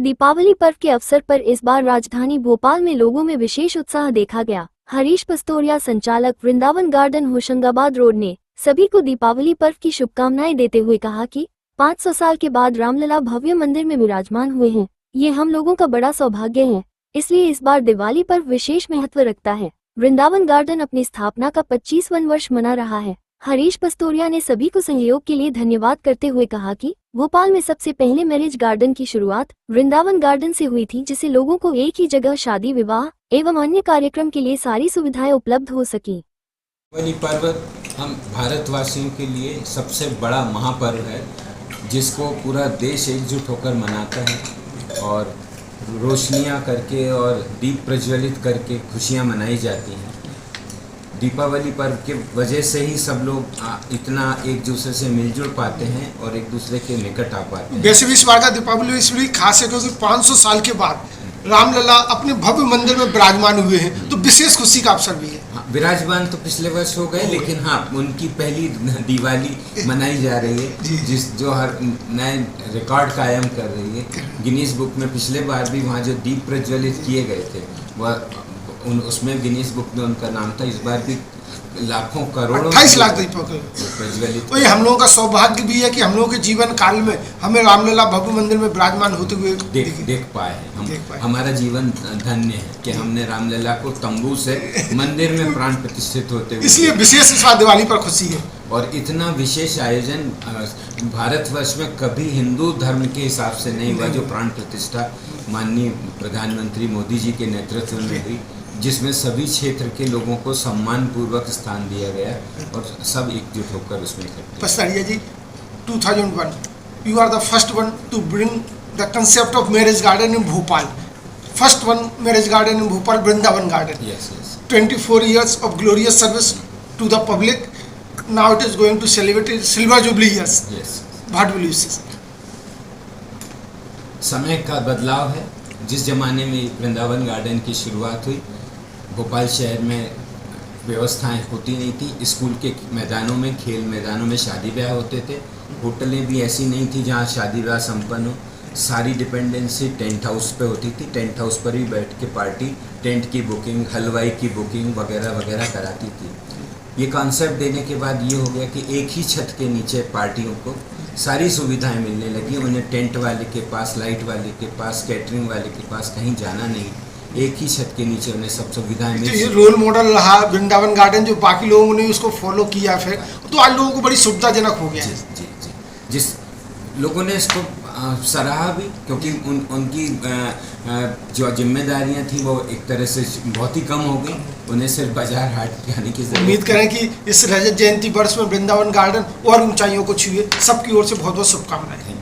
दीपावली पर्व के अवसर पर इस बार राजधानी भोपाल में लोगों में विशेष उत्साह देखा गया। हरीश पस्तोरिया, संचालक वृंदावन गार्डन, होशंगाबाद रोड, ने सभी को दीपावली पर्व की शुभकामनाएं देते हुए कहा कि 500 साल के बाद रामलला भव्य मंदिर में विराजमान हुए हैं। ये हम लोगों का बड़ा सौभाग्य है, इसलिए इस बार दिवाली पर्व विशेष महत्व रखता है। वृंदावन गार्डन अपनी स्थापना का 25वां वर्ष मना रहा है। हरीश पस्तोरिया ने सभी को सहयोग के लिए धन्यवाद करते हुए कहा कि भोपाल में सबसे पहले मैरिज गार्डन की शुरुआत वृंदावन गार्डन से हुई थी, जिससे लोगों को एक ही जगह शादी, विवाह एवं अन्य कार्यक्रम के लिए सारी सुविधाएं उपलब्ध हो सकी। दीपावली पर्व हम भारतवासियों के लिए सबसे बड़ा महापर्व है, जिसको पूरा देश एकजुट होकर मनाता है और रोशनियां करके और दीप प्रज्वलित करके खुशियां मनाई जाती हैं। दीपावली पर्व के वजह से ही सब लोग इतना एक दूसरे से मिलजुल पाते हैं और एक दूसरे के निकट आ पाते हैं। वैसे भी इस बार का दीपावली इसलिए खास है क्योंकि 500 साल के बाद रामलला अपने भव्य मंदिर में विराजमान हुए हैं, तो विशेष खुशी का अवसर भी है। हाँ, विराजमान तो पिछले वर्ष हो गए, लेकिन हाँ, उनकी पहली दिवाली मनाई जा रही है, जो हर नए रिकॉर्ड कायम कर रही है। गिनीज बुक में पिछले बार भी वहाँ जो दीप प्रज्वलित किए गए थे वह उसमें गिनीज बुक में उनका नाम था। इस बार भी लाखों करोड़ों 28 लाख दीप प्रज्वलित। तो ये हम लोगों का सौभाग्य भी है कि हम लोगों के जीवन काल में हमें रामलला भव्य मंदिर में विराजमान होते हुए देख पाए हैं। हमारा जीवन धन्य है कि हमने रामलला को तंबू से मंदिर में प्राण प्रतिष्ठित होते हुए, इसलिए विशेष इस बार दिवाली पर खुशी है। और इतना विशेष आयोजन भारतवर्ष में कभी हिंदू धर्म के हिसाब से नहीं हुआ, जो प्राण प्रतिष्ठा माननीय प्रधानमंत्री मोदी जी के नेतृत्व में हुई, जिसमें सभी क्षेत्र के लोगों को सम्मान पूर्वक स्थान दिया गया और सब एकजुट होकर उसमें इकट्ठे। Pastariya ji, 2001 you are the first one to bring the concept of marriage garden in Bhopal. First one marriage garden in Bhopal, Vrindavan garden. Yes, yes. 24 years of glorious service to the public. Now it is going to celebrate its silver jubilee years. Yes. What will you say? समय का बदलाव है। जिस जमाने में Vrindavan garden की शुरुआत हुई, भोपाल शहर में व्यवस्थाएं होती नहीं थी। स्कूल के मैदानों में, खेल मैदानों में शादी ब्याह होते थे। होटलें भी ऐसी नहीं थी जहां शादी ब्याह संपन्न हो। सारी डिपेंडेंसी टेंट हाउस पे होती थी। टेंट हाउस पर ही बैठ के पार्टी, टेंट की बुकिंग, हलवाई की बुकिंग वगैरह वगैरह कराती थी। ये कॉन्सेप्ट देने के बाद ये हो गया कि एक ही छत के नीचे पार्टियों को सारी सुविधाएं मिलने लगी। उन्हें टेंट वाले के पास, लाइट वाले के पास, कैटरिंग वाले के पास कहीं जाना नहीं, एक ही छत के नीचे उन्हें सब सुविधाएं मिल। ये रोल मॉडल रहा वृंदावन गार्डन, जो बाकी लोगों ने उसको फॉलो किया, फिर तो आज लोगों को बड़ी सुविधाजनक हो गया। जी। जिस लोगों ने इसको सराहा भी, क्योंकि उनकी जो जिम्मेदारियां थी वो एक तरह से बहुत ही कम हो गई। उन्हें सिर्फ बाजार हाट जाने की जरूरत। उम्मीद करें कि इस रजत जयंती वर्ष में वृंदावन गार्डन और ऊंचाइयों को छुए। सबकी ओर से बहुत बहुत शुभकामनाएं।